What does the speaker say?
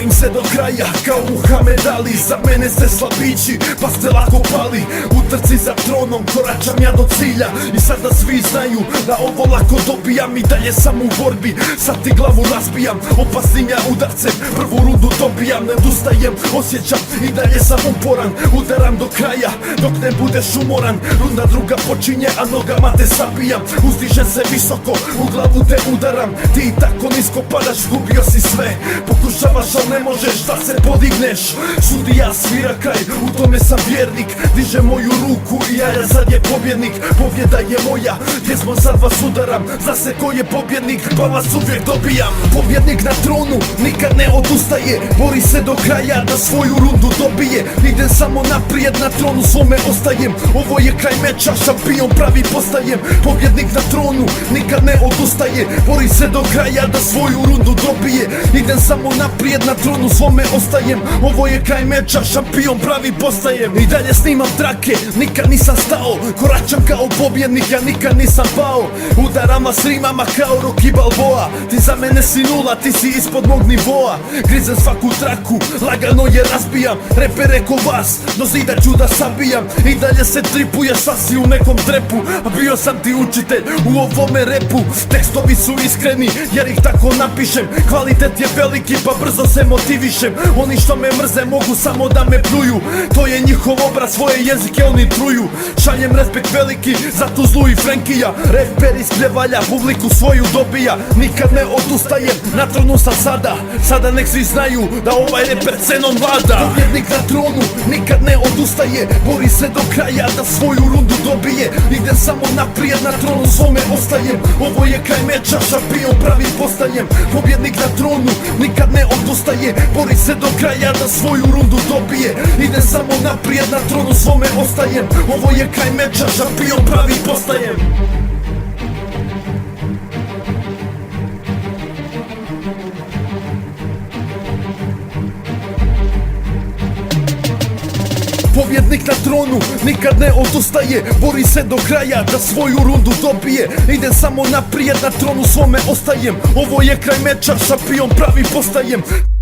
borim se do kraja kao Muhammed Ali. Za mene ste slabići pa ste lako pali. U trci za tronom koračam ja do cilja. I sada svi znaju da ovo lako dobijam. I dalje sam u borbi, sad ti glavu razbijam. Opasnim ja udarcem, prvu rundu dobijam. Ne odustajem, osjećam i dalje sam uporan. Udaram do kraja dok ne budeš umoran. Runda druga počinje a nogama te sabijam. Uzdižem se visoko, u glavu te udaram. Ti i tako nisko padaš, gubio si sve. Pokušavaš al ne možeš da se podigneš. Sudija svira kraj, u tome sam vjernik. Diže moju ruku i ja sad je pobjednik. Pobjeda je moja, jesmo sad vas udaram. Zna se ko je pobjednik, pa vas uvijek dobijam. Pobjednik na tronu, nikad ne odustaje. Bori se do kraja da svoju rundu dobije. Idem samo naprijed, na tronu svome ostajem. Ovo je kraj meča, šampion pravi postajem. Pobjednik na tronu, nikad ne odustaje. Bori se do kraja da svoju rundu dobije. Idem samo naprijed, na tronu svome ostajem. Ovo je kraj meča, šampion pravi postajem. I dalje snimam trake, nikad nisam stao. Koračam kao pobjednik, ja nikad nisam pao. Udaram vas rimama kao Rocky Balboa. Ti za mene si nula, ti si ispod mog nivoa. Grizem svaku traku, lagano je razbijam. Repere ko vas, do zida ću da sabijam. I dalje se tripuješ, sad si u nekom trepu. A bio sam ti učitelj u ovome repu. Tekstovi su iskreni jer ih tako napišem. Kvalitet je veliki pa brzo se motivišem. Oni što me mrze mogu samo da me pluju. To je njihov obraz, svoje jezike oni truju. Šaljem respekt veliki za tu zlu i Frenkija. Reper iz Pljevalja publiku svoju dobija. Nikad ne odustajem, na tronu sam sada. Sada nek svi znaju da ovaj reper scenom vlada. Pobjednik na tronu, nikad ne odustaje. Bori se do kraja da svoju rundu dobije. Idem samo naprijed, na tronu svome ostajem. Ovo je kraj meča, šampion pravi postajem. Pobjednik na tronu, nikad ne odustaje. Bori se do kraja da svoju rundu dobije. Idem samo naprijed, na tronu svome ostajem. Ovo je kraj meča, šampion pravi postajem. Pobjednik na tronu, nikad ne odustaje. Bori se do kraja da svoju rundu dobije. Idem samo naprijed, na tronu svome ostajem. Ovo je kraj meča, šampion pravi postajem.